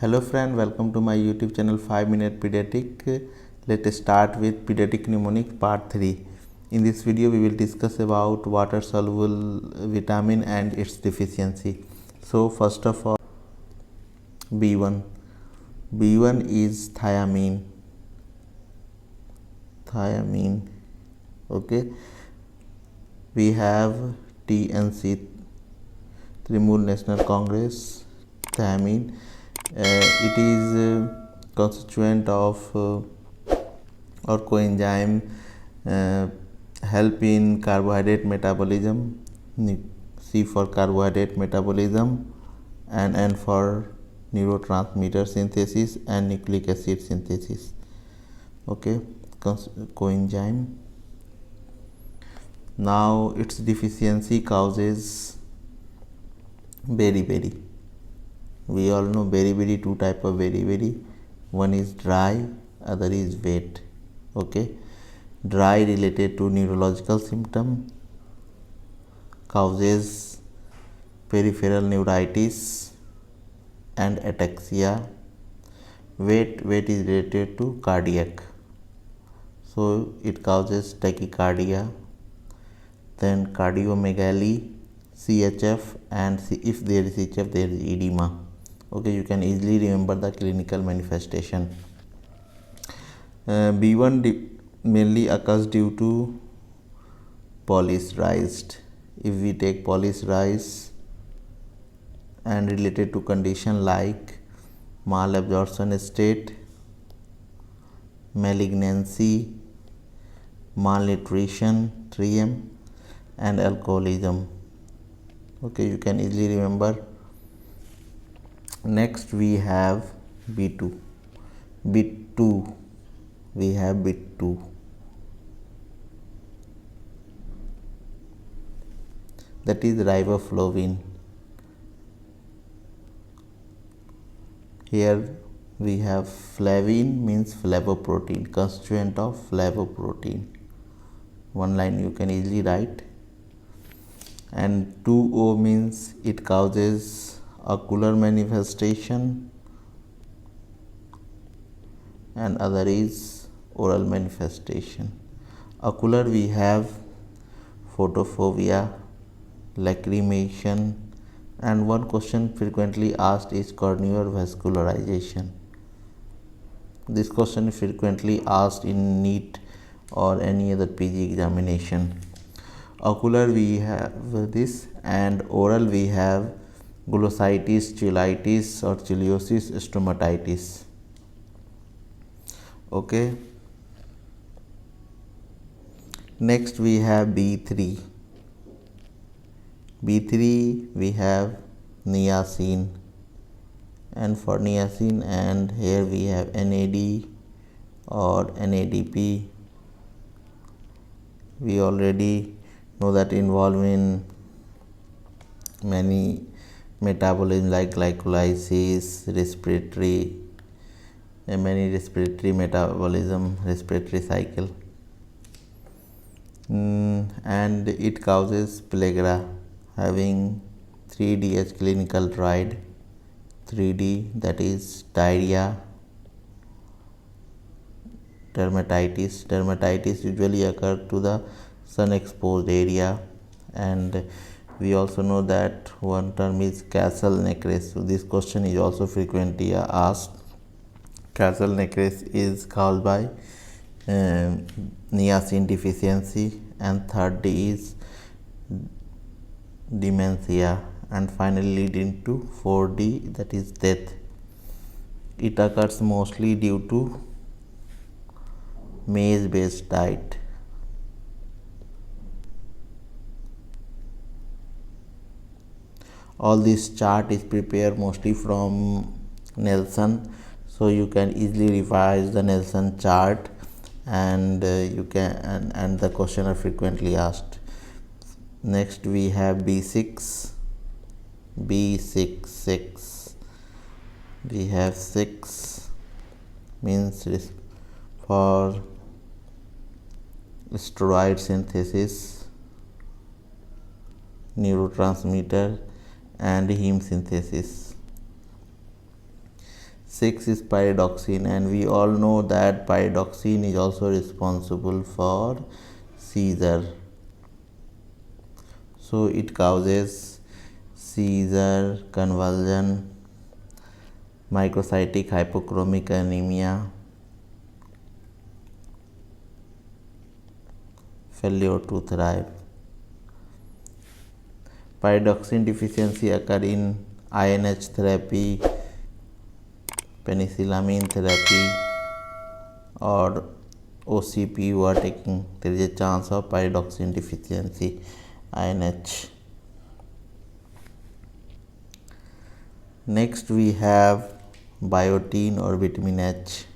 Hello friend, welcome to my YouTube channel 5 Minute Pediatric. Let's start with pediatric pneumonic part 3. In this video we will discuss about water soluble vitamin and its deficiency. So first of all, B1. B1 is thiamine. Okay. We have TNC, Trimool National Congress, thiamine. It is constituent of or coenzyme help in carbohydrate metabolism. C for carbohydrate metabolism and N for neurotransmitter synthesis and nucleic acid synthesis. Okay, coenzyme. Now its deficiency causes beriberi. We all know beriberi, two type of beriberi. One is dry, other is wet. Okay, dry related to neurological symptom, causes peripheral neuritis and ataxia. Wet is related to cardiac, so it causes tachycardia, then cardiomegaly, CHF, and if there is CHF there is edema. Okay, you can easily remember the clinical manifestation. B1 mainly occurs due to polysaccharide. If we take polysaccharide and related to condition like malabsorption state, malignancy, malnutrition, TRIEM, and alcoholism. Okay, you can easily remember. Next we have B2. We have B2. That is riboflavin. Here we have flavin means flavoprotein, constituent of flavoprotein. One line you can easily write. And 2O means it causes ocular manifestation and other is oral manifestation. Ocular we have photophobia, lacrimation, and one question frequently asked is corneal vascularization. This question is frequently asked in NEET or any other PG examination. Ocular we have this, and oral we have glossitis, cheilitis or chiliosis, stomatitis. Okay, next we have B3. We have niacin, and for niacin, and here we have NAD or NADP. We already know that involved in many metabolism like glycolysis, many respiratory metabolism, respiratory cycle, and it causes pellagra, having 3DH clinical triad. 3D, that is diarrhea, dermatitis. Dermatitis usually occur to the sun exposed area, and we also know that one term is Castle necres. So this question is also frequently asked. Castle necres is caused by niacin deficiency, and third is dementia, and finally leading to 4D, that is death. It occurs mostly due to maize based diet. All this chart is prepared mostly from Nelson, so you can easily revise the Nelson chart, and you can and the question are frequently asked. Next we have B6. We have 6 means for steroid synthesis, neurotransmitter, and heme synthesis. 6 is pyridoxine, and we all know that pyridoxine is also responsible for seizure. So it causes seizure, convulsion, microcytic hypochromic anemia, failure to thrive. Pyridoxine deficiency occur in INH therapy, penicillamine therapy, or OCP you are taking. There is a chance of pyridoxine deficiency, INH. Next we have biotin or vitamin H.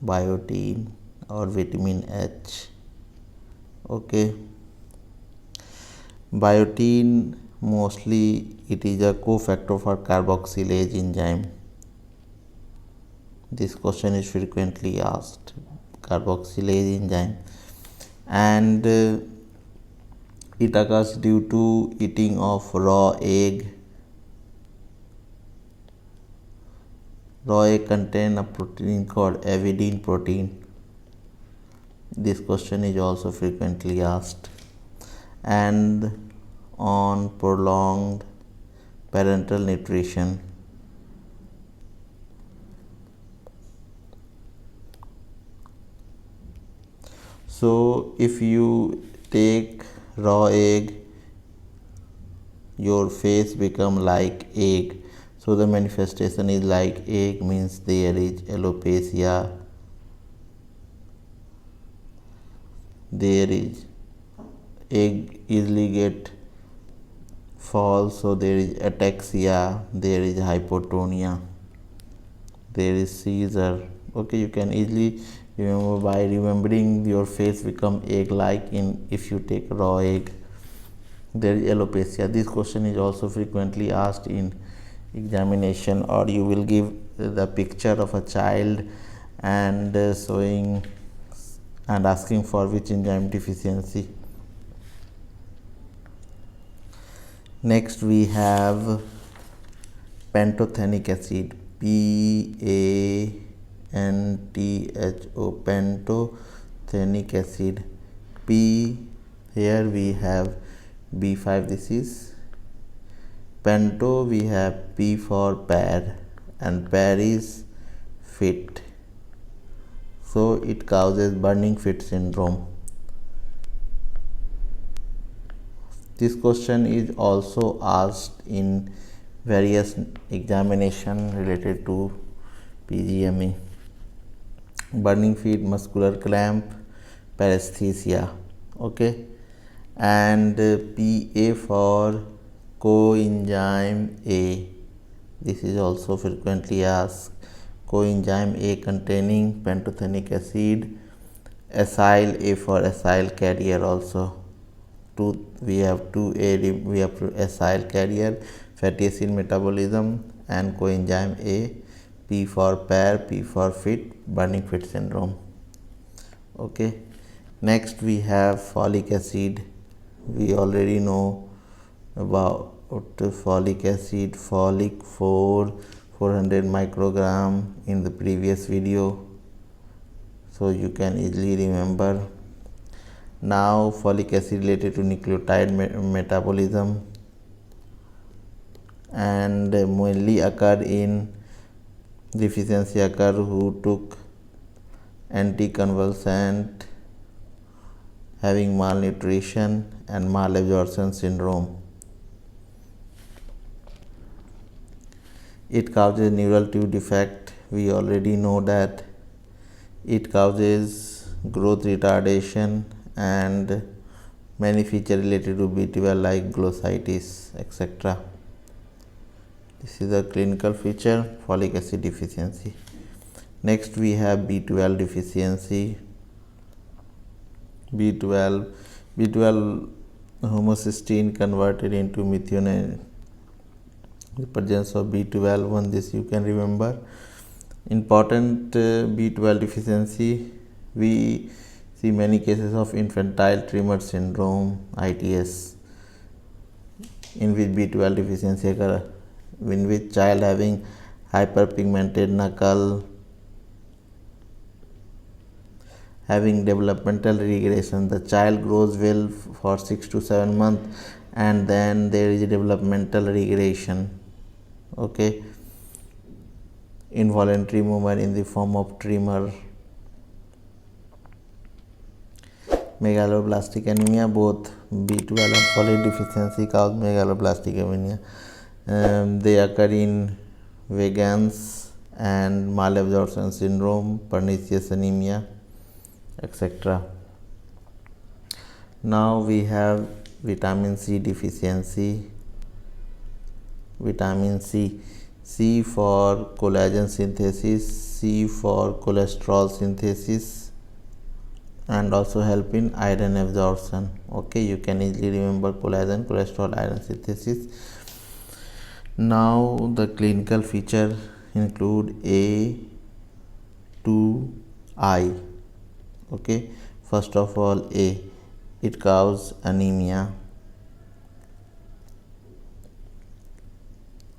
Biotin or vitamin H. Okay. Biotin, mostly it is a cofactor for carboxylase enzyme. This question is frequently asked. Carboxylase enzyme, and it occurs due to eating of raw egg. Raw egg contain a protein called avidin protein. This question is also frequently asked. And on prolonged parental nutrition. So if you take raw egg, your face become like egg. So the manifestation is like egg, means there is alopecia, there is egg easily get fall, so there is ataxia, there is hypotonia, there is seizure. Okay, you can easily remember by remembering your face become egg like in if you take raw egg. There is alopecia. This question is also frequently asked in examination, or you will give the picture of a child and showing and asking for which enzyme deficiency. Next we have pantothenic acid, PANTHO, pantothenic acid. P, here we have B5, this is panto, we have P for pair, and pair is fit, so it causes burning fit syndrome. This question is also asked in various examination related to PGME. Burning feet, muscular cramp, paresthesia. Okay, and PA for coenzyme A. This is also frequently asked. Coenzyme A containing pantothenic acid. Acyl, A for acyl carrier also. We have 2A, we have acyl carrier, fatty acid metabolism, and coenzyme A. P for pair, P for fit, burning fit syndrome. Okay, next we have folic acid. We already know about folic acid, folic 400 microgram in the previous video, so you can easily remember. Now folic acid related to nucleotide metabolism, and mainly occur in deficiency occur who took anticonvulsant, having malnutrition and malabsorption syndrome. It causes neural tube defect. We already know that it causes growth retardation and many features related to B12 like glossitis, etc. This is a clinical feature, folic acid deficiency. Next we have B12 deficiency. B12 homocysteine converted into methionine. The presence of B12, one this you can remember. Important B12 deficiency, we see many cases of infantile tremor syndrome, ITS, in which B12 deficiency occur, in which child having hyperpigmented knuckle, having developmental regression. The child grows well for 6 to 7 months and then there is developmental regression. Okay, involuntary movement in the form of tremor. Megaloblastic anemia, both B12 and folate deficiency cause megaloblastic anemia. They occur in vegans and malabsorption syndrome, pernicious anemia, etc. Now we have vitamin C deficiency. Vitamin C, C for collagen synthesis, C for cholesterol synthesis, and also help in iron absorption. Okay, you can easily remember collagen, cholesterol, iron synthesis. Now the clinical feature include A to I. Okay, first of all, A, it causes anemia.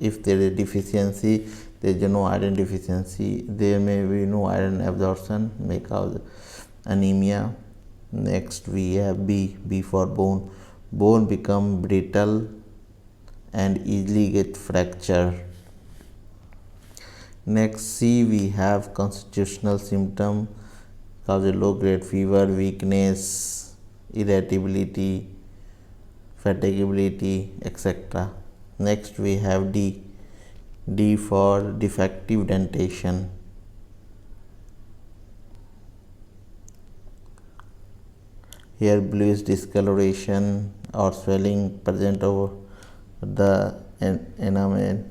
If there is deficiency, there is no iron deficiency, there may be no iron absorption, may cause anemia. Next we have B, B for bone. Bone become brittle and easily get fractured. Next C, we have constitutional symptom, cause a low grade fever, weakness, irritability, fatigability, etc. Next we have D, D for defective dentation. Here bluish discoloration or swelling present over the enamel.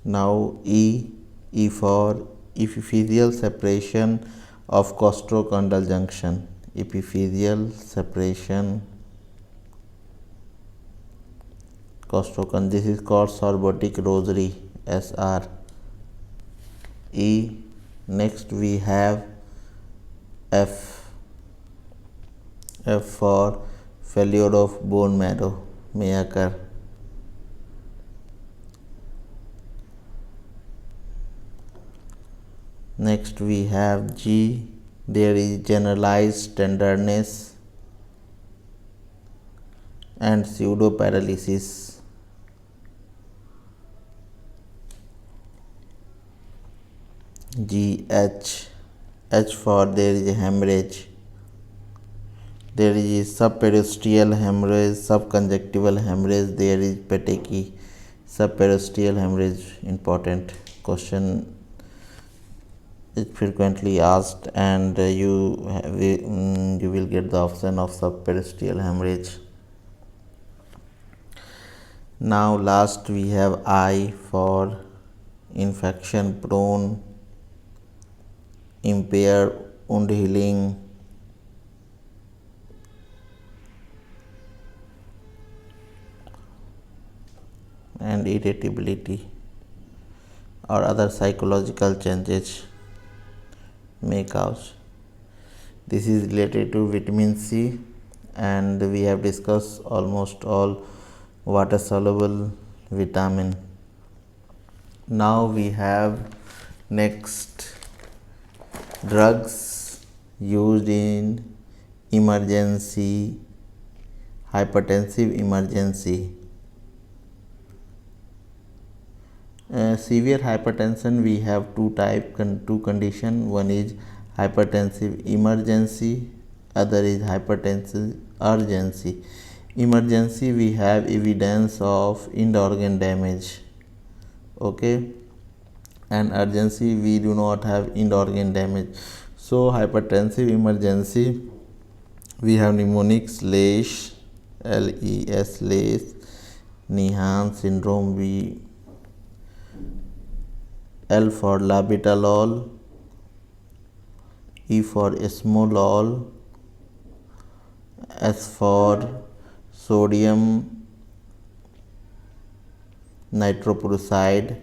Now E, E for epiphyseal separation of costochondral junction. Epiphyseal separation costochondral. This is called sorbotic rosary, SR. E. Next we have F. F for failure of bone marrow may occur. Next we have G. There is generalized tenderness and pseudoparalysis. G. H. H for there is a hemorrhage. There is subperiosteal hemorrhage, subconjunctival hemorrhage, there is petechiae. Subperiosteal hemorrhage, important question, is frequently asked, and you will get the option of subperiosteal hemorrhage. Now last we have I for infection prone, impaired wound healing, and irritability or other psychological changes may cause. This is related to vitamin C, and we have discussed almost all water soluble vitamin. Now we have next drugs used in emergency, hypertensive emergency. Severe hypertension, we have two condition. One is hypertensive emergency, other is hypertensive urgency. Emergency, we have evidence of end organ damage, okay, and urgency we do not have end organ damage. So hypertensive emergency, we have mnemonic LES, LES, LES, Nihan syndrome. We L for labetalol, E for esmolol, S for sodium nitroprusside,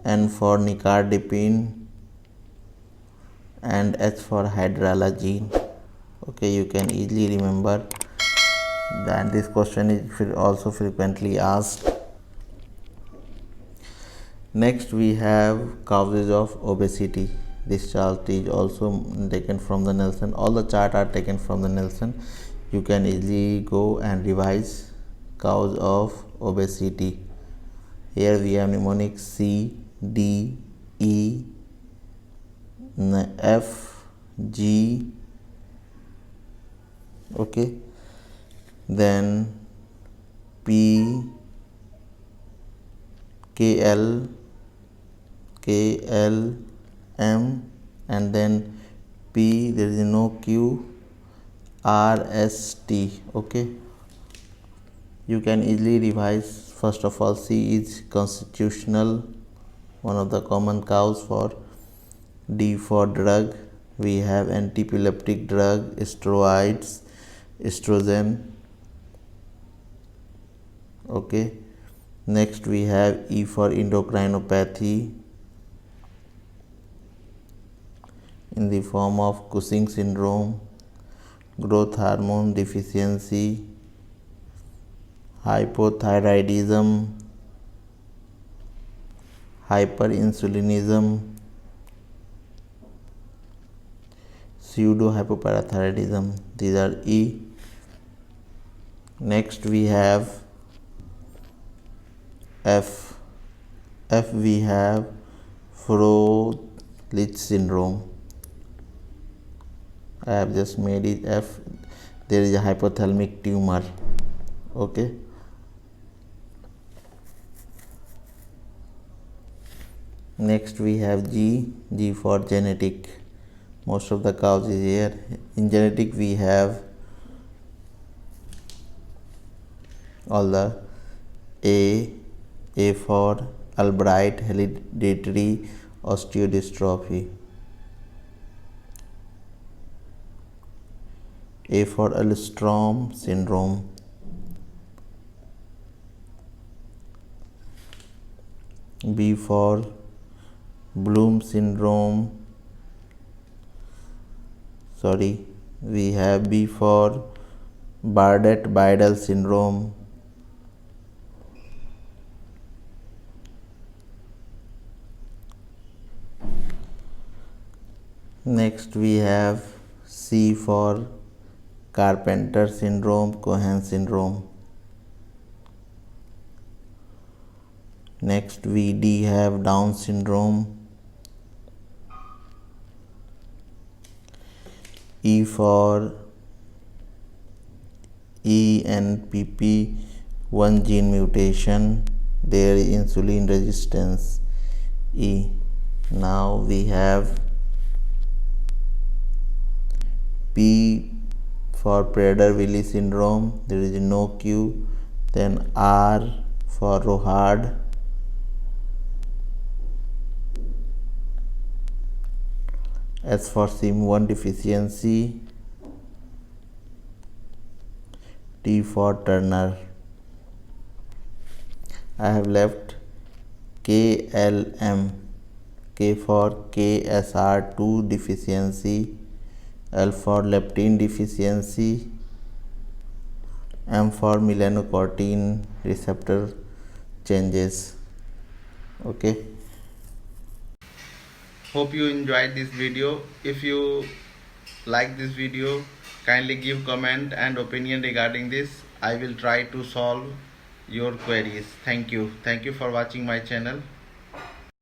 N for nicardipine, and H for hydralazine. Okay, you can easily remember that this question is also frequently asked. Next we have causes of obesity. This chart is also taken from the Nelson. All the chart are taken from the Nelson. You can easily go and revise cause of obesity. Here we have mnemonic C, D, E, F, G. Okay. Then P, K, L, M, and then P. There is no Q, R, S, T. Okay. You can easily revise. First of all, C is constitutional, one of the common cause. For D for drug, we have antiepileptic drug, steroids, estrogen. Okay. Next we have E for endocrinopathy in the form of Cushing syndrome, growth hormone deficiency, hypothyroidism, hyperinsulinism, pseudohypoparathyroidism. These are E. Next we have F. We have Froelich syndrome. I have just made it F. There is a hypothalamic tumor. Okay. Next we have G. For genetic. Most of the cause is here. In genetic we have all the A for Albright hereditary osteodystrophy, A for Alstrom syndrome, B for Bloom syndrome. We have B for Bardet-Biedl syndrome. Next we have C for Carpenter syndrome, Cohen syndrome. Next we D have Down syndrome. E for ENPP1 gene mutation, there is insulin resistance, E. Now we have P for Prader-Willi syndrome, there is no Q. Then R for Rohard. S for SIM1 deficiency. T for Turner. I have left KLM. K for KSR2 deficiency. L for leptin deficiency. M for melanocortin receptor changes. Okay. Hope you enjoyed this video. If you like this video, kindly give comment and opinion regarding this. I will try to solve your queries. Thank you for watching my channel.